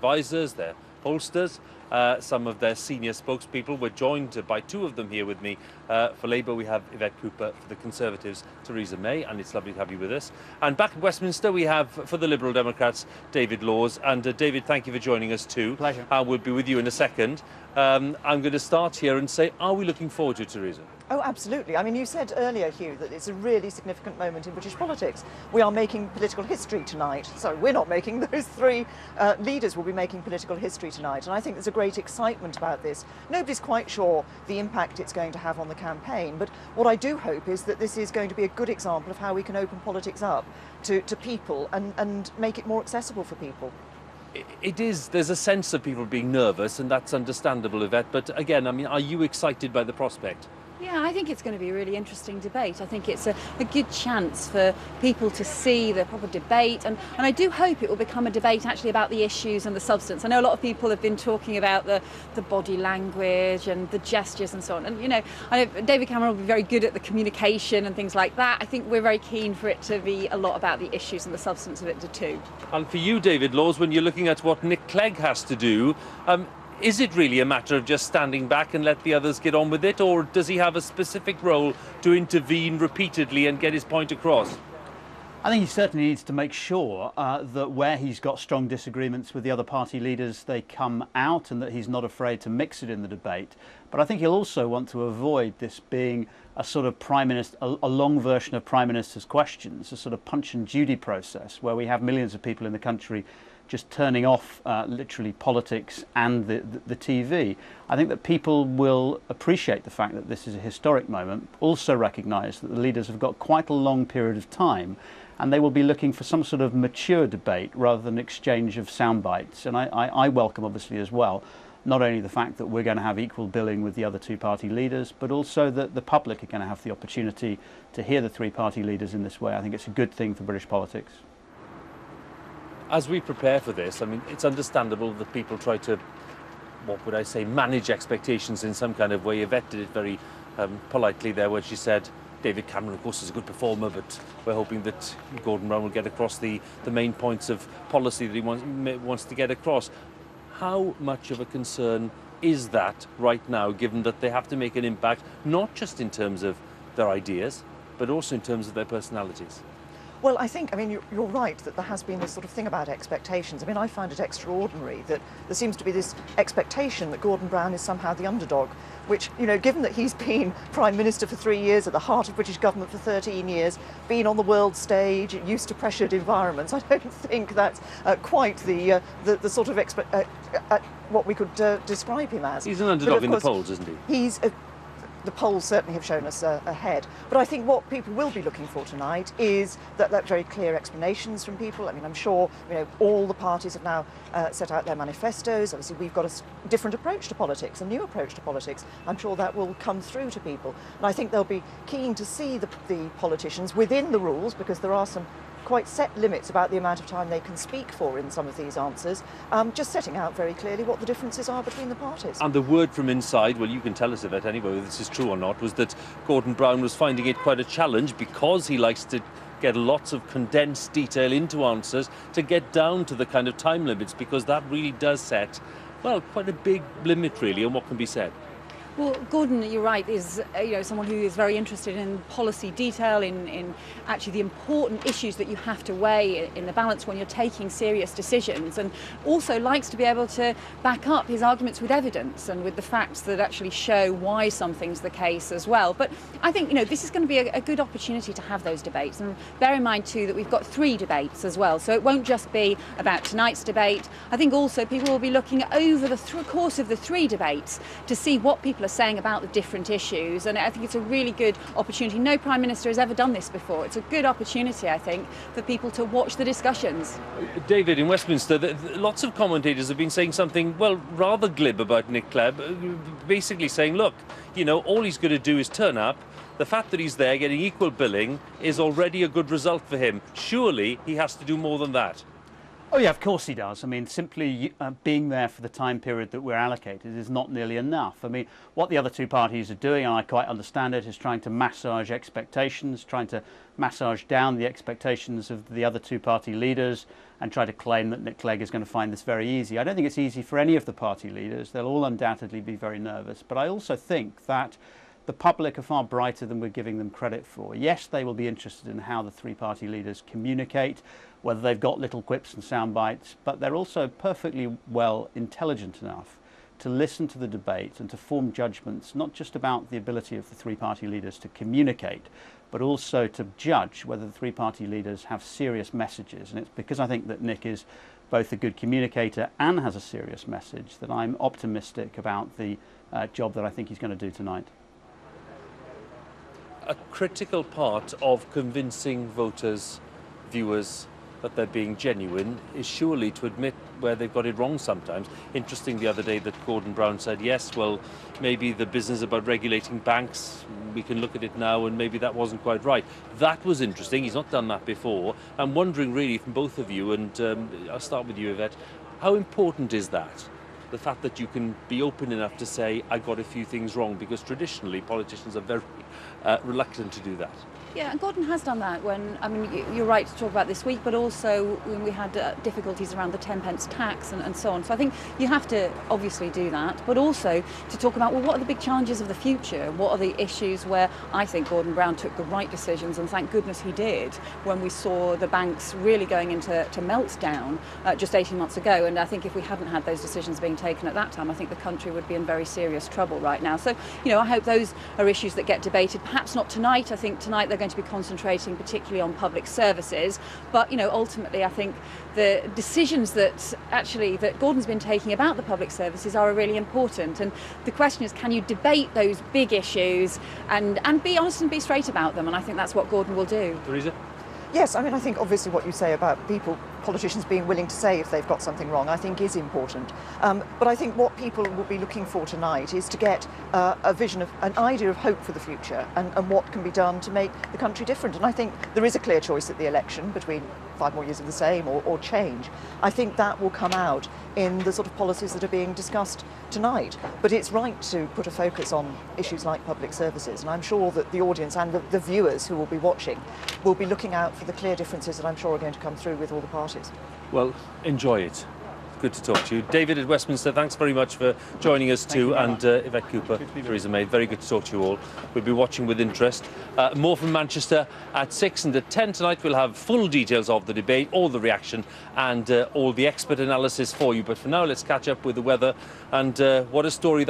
advisors, their pollsters, some of their senior spokespeople. We're joined by two of them here with me. For Labour, we have Yvette Cooper; for the Conservatives, Theresa May, and it's lovely to have you with us. And back at Westminster, we have, for the Liberal Democrats, David Laws. And David, thank you for joining us too. Pleasure. We'll be with you in a second. I'm going to start here and say, are we looking forward to it, Theresa? Oh, absolutely. I mean, you said earlier, Hugh, that it's a really significant moment in British politics. We are making political history tonight. Sorry, we're not making. Those three leaders will be making political history tonight. And I think there's a great excitement about this. Nobody's quite sure the impact it's going to have on the campaign. But what I do hope is that this is going to be a good example of how we can open politics up to people and make it more accessible for people. It is. There's a sense of people being nervous, and that's understandable, Yvette. But again, I mean, are you excited by the prospect? Yeah, I think it's going to be a really interesting debate. I think it's a good chance for people to see the proper debate, and I do hope it will become a debate actually about the issues and the substance. I know a lot of people have been talking about the body language and the gestures and so on, and you know, I know David Cameron will be very good at the communication and things like that. I think we're very keen for it to be a lot about the issues and the substance of it too. And for you, David Laws, when you're looking at what Nick Clegg has to do, is it really a matter of just standing back and let the others get on with it, or does he have a specific role to intervene repeatedly and get his point across? I think he certainly needs to make sure that where he's got strong disagreements with the other party leaders, they come out, and that he's not afraid to mix it in the debate. But I think he'll also want to avoid this being a sort of Prime Minister, a long version of Prime Minister's questions, a sort of Punch and Judy process where we have millions of people in the country just turning off literally politics and the TV. I think that people will appreciate the fact that this is a historic moment, also recognise that the leaders have got quite a long period of time, and they will be looking for some sort of mature debate rather than exchange of sound bites. And I welcome, obviously, as well, not only the fact that we're going to have equal billing with the other two party leaders, but also that the public are going to have the opportunity to hear the three party leaders in this way. I think it's a good thing for British politics. As we prepare for this, I mean, it's understandable that people try to, what would I say, manage expectations in some kind of way. Yvette did it very politely there when she said, David Cameron, of course, is a good performer, but we're hoping that Gordon Brown will get across the main points of policy that he wants to get across. How much of a concern is that right now, given that they have to make an impact, not just in terms of their ideas, but also in terms of their personalities? Well, I think, I mean, you're right that there has been this sort of thing about expectations. I mean, I find it extraordinary that there seems to be this expectation that Gordon Brown is somehow the underdog, which, you know, given that he's been Prime Minister for 3 years, at the heart of British government for 13 years, been on the world stage, used to pressured environments, I don't think that's quite the sort of what we could describe him as. He's an underdog in the polls, isn't he? The polls certainly have shown us ahead. But I think what people will be looking for tonight is that very clear explanations from people. I mean, I'm sure, you know, all the parties have now set out their manifestos. Obviously, we've got a different approach to politics, a new approach to politics. I'm sure that will come through to people. And I think they'll be keen to see the politicians within the rules, because there are some quite set limits about the amount of time they can speak for in some of these answers, just setting out very clearly what the differences are between the parties. And the word from inside, well, you can tell us about anyway whether this is true or not, was that Gordon Brown was finding it quite a challenge, because he likes to get lots of condensed detail into answers, to get down to the kind of time limits, because that really does set, well, quite a big limit really on what can be said. Well, Gordon, you're right, is someone who is very interested in policy detail, in actually the important issues that you have to weigh in the balance when you're taking serious decisions, and also likes to be able to back up his arguments with evidence and with the facts that actually show why something's the case as well. But I think, this is going to be a good opportunity to have those debates, and bear in mind too that we've got 3 debates as well, so it won't just be about tonight's debate. I think also people will be looking over the course of the 3 debates to see what people are saying about the different issues, and I think it's a really good opportunity. No Prime Minister has ever done this before. It's a good opportunity, I think, for people to watch the discussions. David, in Westminster, lots of commentators have been saying something, well, rather glib about Nick Clegg, basically saying, look, all he's going to do is turn up. The fact that he's there getting equal billing is already a good result for him. Surely he has to do more than that. Oh yeah, of course he does. I mean, simply being there for the time period that we're allocated is not nearly enough. I mean, what the other two parties are doing, and I quite understand it, is trying to massage expectations, trying to massage down the expectations of the other two party leaders and try to claim that Nick Clegg is going to find this very easy. I don't think it's easy for any of the party leaders. They'll all undoubtedly be very nervous. But I also think that the public are far brighter than we're giving them credit for. Yes, they will be interested in how the three party leaders communicate, whether they've got little quips and sound bites, but they're also perfectly well intelligent enough to listen to the debate and to form judgments, not just about the ability of the three party leaders to communicate, but also to judge whether the three party leaders have serious messages. And it's because I think that Nick is both a good communicator and has a serious message that I'm optimistic about the job that I think he's going to do tonight. A critical part of convincing voters, viewers, that they're being genuine is surely to admit where they've got it wrong sometimes. Interesting the other day that Gordon Brown said, yes, well, maybe the business about regulating banks, we can look at it now and maybe that wasn't quite right. That was interesting. He's not done that before. I'm wondering really from both of you, and I'll start with you, Yvette, how important is that? The fact that you can be open enough to say, I got a few things wrong, because traditionally politicians are very reluctant to do that. Yeah, and Gordon has done that when, I mean, you're right to talk about this week, but also when we had difficulties around the 10 pence tax and so on. So I think you have to obviously do that, but also to talk about, well, what are the big challenges of the future? What are the issues where I think Gordon Brown took the right decisions, and thank goodness he did, when we saw the banks really going into meltdown just 18 months ago. And I think if we hadn't had those decisions being taken at that time, I think the country would be in very serious trouble right now. So, you know, I hope those are issues that get debated. Perhaps not tonight. I think tonight they're going to be concentrating particularly on public services, but you know, ultimately I think the decisions that Gordon's been taking about the public services are really important, and the question is, can you debate those big issues and be honest and be straight about them? And I think that's what Gordon will do. Theresa? Yes, I mean, I think obviously what you say about politicians being willing to say if they've got something wrong, I think is important. But I think what people will be looking for tonight is to get a vision of, an idea of hope for the future and what can be done to make the country different. And I think there is a clear choice at the election between 5 more years of the same or change. I think that will come out in the sort of policies that are being discussed tonight. But it's right to put a focus on issues like public services, and I'm sure that the audience and the viewers who will be watching will be looking out for the clear differences that I'm sure are going to come through with all the parties. Well, enjoy it. Good to talk to you. David at Westminster, thanks very much for joining us too, and Yvette Cooper, Theresa May, very good to talk to you all. We'll be watching with interest. More from Manchester at 6 and at 10 tonight. We'll have full details of the debate, all the reaction and all the expert analysis for you. But for now, let's catch up with the weather, and what a story that